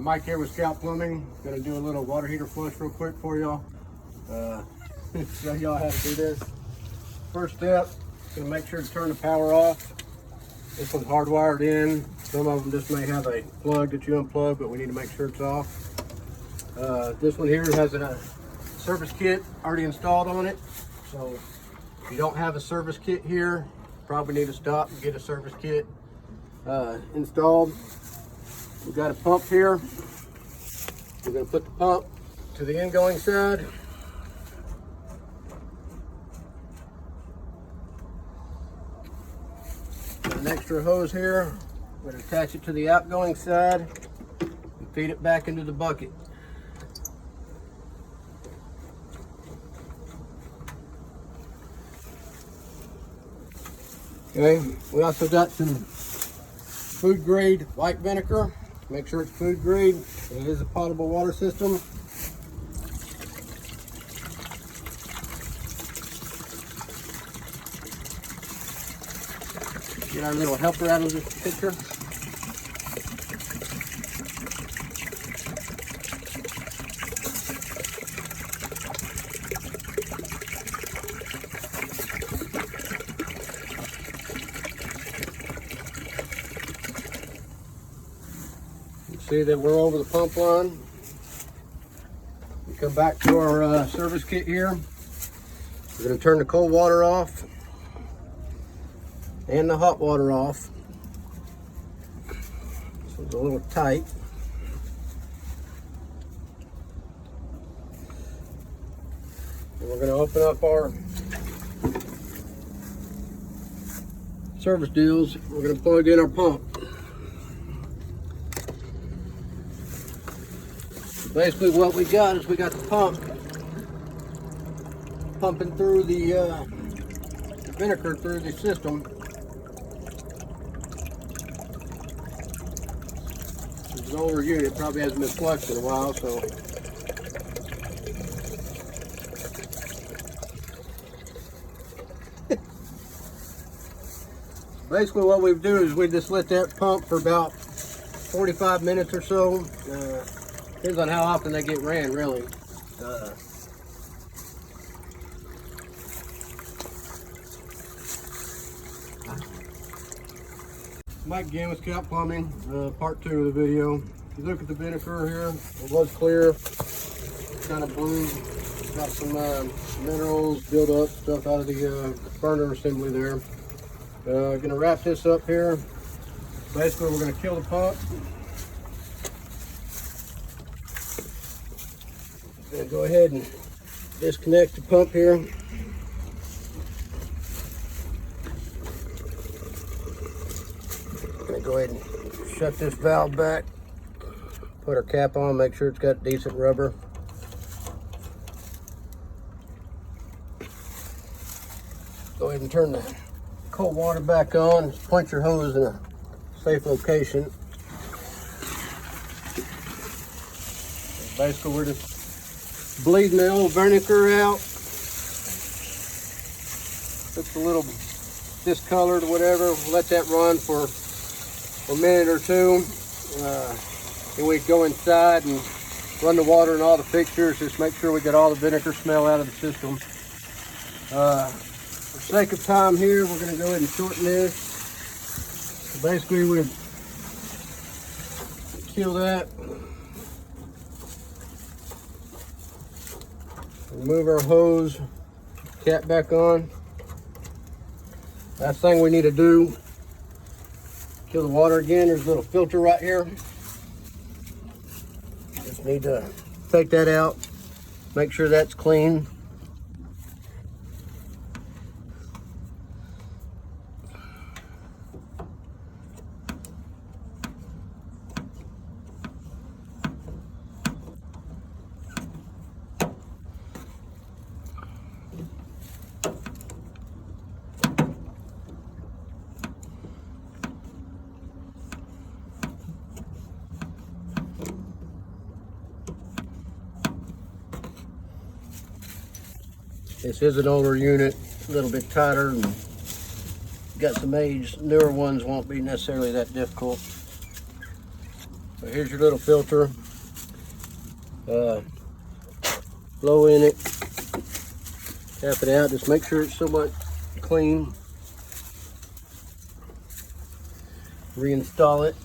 Mike here with Scout Plumbing. Gonna do a little water heater flush real quick for y'all. Show y'all how to do this. First step, gonna make sure to turn the power off. This one's hardwired in. Some of them just may have a plug that you unplug, but we need to make sure it's off. This one here has a service kit already installed on it. So if you don't have a service kit here, probably need to stop and get a service kit installed. We've got a pump here. We're going to put the pump to the ingoing side. Got an extra hose here. We're going to attach it to the outgoing side and feed it back into the bucket. Okay, we also got some food grade white vinegar. Make sure it's food grade. It is a potable water system. Get our little helper out of this picture. See that we're over the pump line. We come back to our service kit here. We're going to turn the cold water off and the hot water off. This one's a little tight. And we're going to open up our service deals. We're going to plug in our pump. Basically what we got is we got the pump pumping through the vinegar through the system. It's an older unit, probably hasn't been flushed in a while, so basically what we do is we just let that pump for about 45 minutes or so. Depends on how often they get ran, really. Mike again with Scout Plumbing, part 2 of the video. If you look at the vinegar here, it was clear, kind of blue. Got some minerals, buildup stuff out of the burner assembly there. Gonna wrap this up here. Basically, we're gonna kill the pump. I'm going to go ahead and disconnect the pump here. I'm going to go ahead and shut this valve back. Put our cap on, make sure it's got decent rubber. Go ahead and turn the cold water back on. Just point your hose in a safe location. Basically, we're just bleeding the old vinegar out. Looks a little discolored or whatever. Let that run for a minute or two. Then we go inside and run the water in all the fixtures. Just make sure we get all the vinegar smell out of the system. For sake of time here, we're going to go ahead and shorten this. So basically, we kill that. Remove our hose, cap back on. Last thing we need to do, kill the water again. There's a little filter right here. Just need to take that out, make sure that's clean. This is an older unit, a little bit tighter, and got some age. Newer ones won't be necessarily that difficult. So here's your little filter. Blow in it, tap it out, just make sure it's somewhat clean. Reinstall it.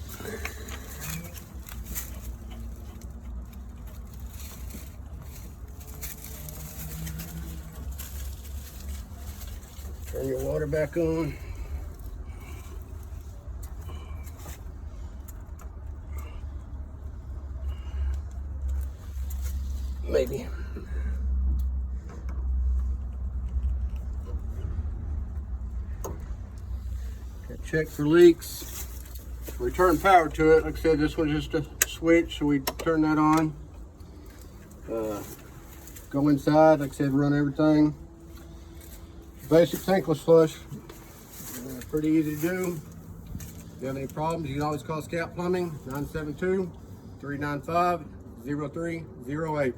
Turn your water back on. Maybe. Check for leaks. Return power to it. Like I said, this one's just a switch, so we turn that on. Go inside. Like I said, run everything. Basic tankless flush. Pretty easy to do. If you have any problems, you can always call Scout Plumbing, 972-395-0308.